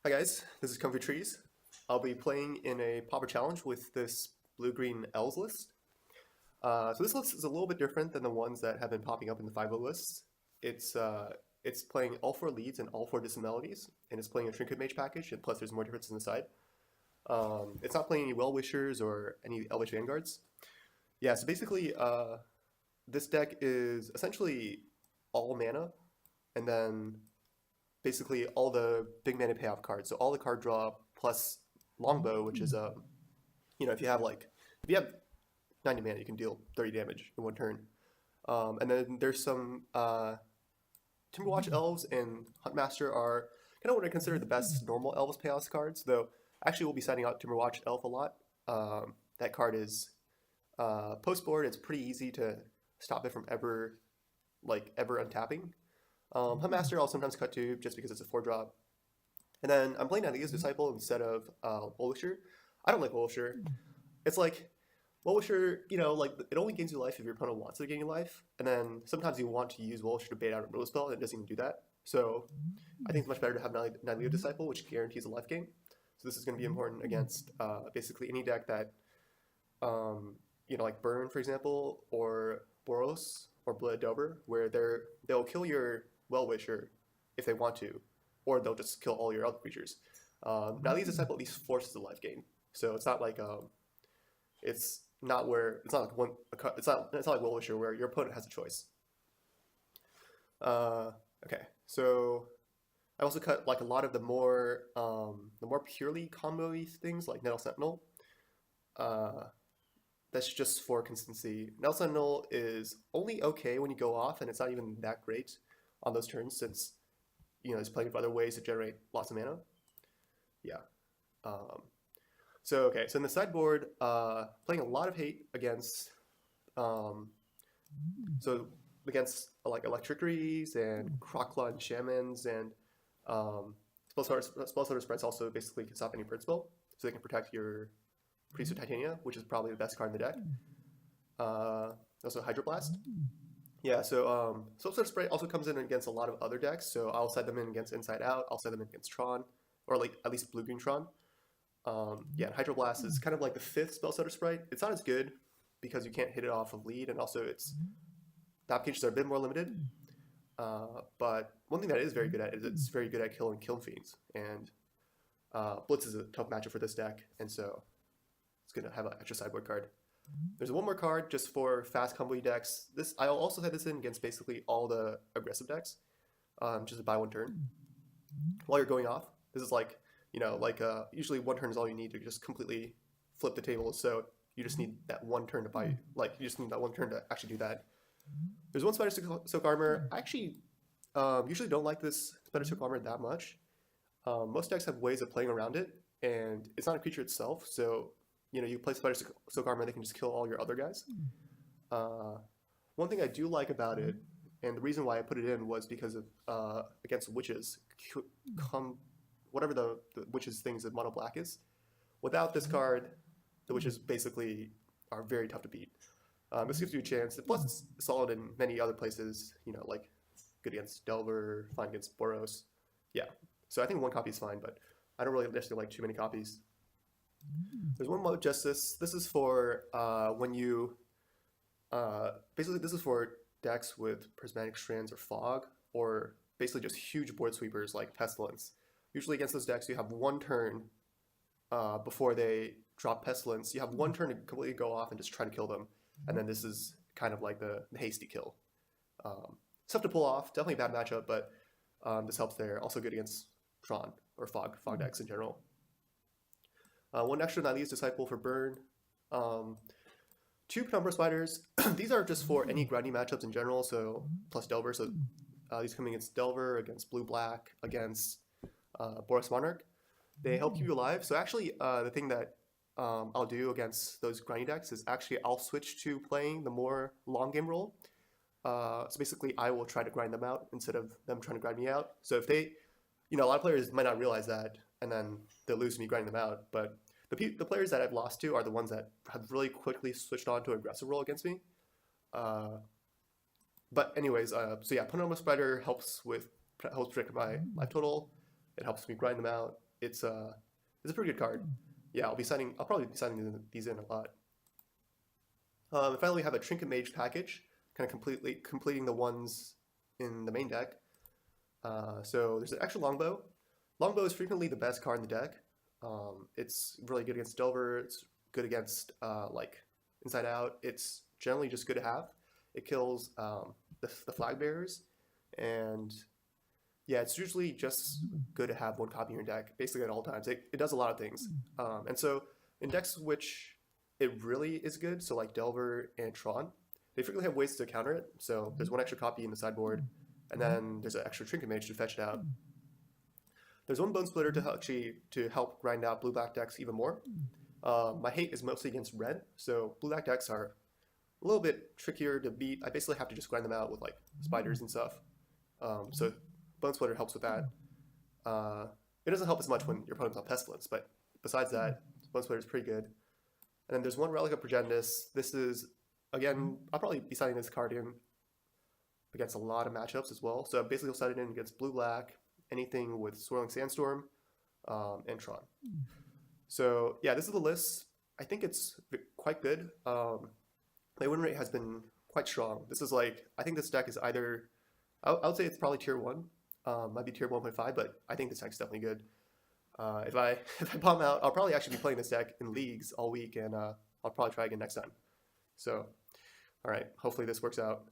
Hi guys, this is Comfy Trees. I'll be playing in a Pauper challenge with this blue-green Elves list. So this list is a little bit different than the ones that have been popping up in the 5 lists. It's playing all 4 leads and all 4 distant melodies, and it's playing a Trinket Mage package, and plus there's more differences inside. It's not playing any Well-Wishers or any Elvish Vanguards. Yeah, so basically, this deck is essentially all mana, and then basically all the big mana payoff cards. So all the card draw plus longbow, which is if you have 90 mana, you can deal 30 damage in one turn. And then there's some Timberwatch Elves and Huntmaster are kind of what I consider the best normal Elves payoff cards. Though actually we'll be setting out Timberwatch Elf a lot. That card is post board. It's pretty easy to stop it from ever untapping. Huntmaster I'll sometimes cut to just because it's a 4-drop. And then I'm playing Nightlia's Disciple instead of Woolwisher. I don't like Woolwisher. It's like, Woolwisher, it only gains you life if your opponent wants to gain you life. And then sometimes you want to use Woolwisher to bait out a Riddle spell, and it doesn't even do that. So I think it's much better to have Nightlia's Disciple, which guarantees a life gain. So this is going to be important against basically any deck that, like Burn, for example, or Boros, or Blood Delver, where they'll kill your Well-Wisher if they want to, or they'll just kill all your other creatures. Nightlia's Disciple at least forces a life gain, so it's not like it's not like Well-Wisher where your opponent has a choice. Okay, so I also cut like a lot of the more purely combo-y things like Nettle Sentinel. That's just for consistency. Nettle Sentinel is only okay when you go off, and it's not even that great on those turns since there's plenty of other ways to generate lots of mana. Yeah. So in the sideboard, playing a lot of hate against like Electricities and Croclaw Shamans and Spellstutter Spreads also basically can stop any burn spell, so they can protect your Priest of Titania, which is probably the best card in the deck. Also Hydroblast. Yeah, so Spellstutter Spray also comes in against a lot of other decks, so I'll set them in against Inside Out, I'll set them in against Tron, or like at least Blue-Green Tron. Yeah, Hydroblast is kind of like the 5th Spellstutter Sprite. It's not as good because you can't hit it off of lead, and also the applications are a bit more limited. But one thing that it is very good at is it's very good at killing Kiln Fiends, and Blitz is a tough matchup for this deck, and so it's going to have an extra sideboard card. There's one more card just for fast combo decks. I'll also set this in against basically all the aggressive decks, just to buy one turn while you're going off. This is like, usually one turn is all you need to just completely flip the table. So you just need that one turn to buy, you just need that one turn to actually do that. There's one Spider Silk Armor. I actually usually don't like this Spider Silk Armor that much. Most decks have ways of playing around it, and it's not a creature itself, so you play Spider Silk Armor, they can just kill all your other guys. One thing I do like about it, and the reason why I put it in was because of against witches, whatever the witches things that mono black is. Without this card, the witches basically are very tough to beat. This gives you a chance. Plus, it's solid in many other places. Like good against Delver, fine against Boros. Yeah, so I think one copy is fine, but I don't really necessarily like too many copies. There's one more Justice. This is for when you basically this is for decks with Prismatic Strands or Fog, or basically just huge board sweepers like Pestilence. Usually against those decks, you have one turn before they drop Pestilence. You have one turn to completely go off and just try to kill them, and then this is kind of like the hasty kill. Tough to pull off. Definitely a bad matchup, but this helps there. Also good against Tron or Fog decks in general. One extra Nightlia's Disciple for burn. 2 Penumbra Spiders. These are just for any grindy matchups in general, so plus Delver. So these come against Delver, against Blue-Black, against Boros Monarch. They help keep you alive. So actually, the thing that I'll do against those grindy decks is actually I'll switch to playing the more long game role. So basically, I will try to grind them out instead of them trying to grind me out. So if they, a lot of players might not realize that, and then they'll lose me grinding them out. But the players that I've lost to are the ones that have really quickly switched on to aggressive role against me. But anyways, so yeah, Penumbra Spider helps predict my life total. It helps me grind them out. it's a pretty good card. Yeah, I'll probably be signing these in a lot. And finally, we have a Trinket Mage package, kind of completing the ones in the main deck. So there's an extra Longbow. Longbow is frequently the best card in the deck. It's really good against Delver. It's good against like Inside Out. It's generally just good to have. It kills the flag bearers, and yeah, it's usually just good to have one copy in your deck, basically at all times. It does a lot of things, and so in decks which it really is good, so like Delver and Tron, they frequently have ways to counter it. So there's one extra copy in the sideboard, and then there's an extra Trinket Mage to fetch it out. There's one Bone Splitter to help grind out blue-black decks even more. My hate is mostly against red, so blue-black decks are a little bit trickier to beat. I basically have to just grind them out with like spiders and stuff. So Bone Splitter helps with that. It doesn't help as much when your opponent's on Pestilence, but besides that, Bone Splitter is pretty good. And then there's one Relic of Progenitus. This is, again, I'll probably be signing this card in against a lot of matchups as well. So basically, I'll set it in against blue-black, anything with Swirling Sandstorm, and Tron. So yeah, this is the list. I think it's quite good. My win rate has been quite strong. This is like, I think this deck is either, I would say it's probably tier 1, might be tier 1.5, but I think this deck's definitely good. If I bomb out, I'll probably actually be playing this deck in leagues all week, and I'll probably try again next time. So, all right, hopefully this works out.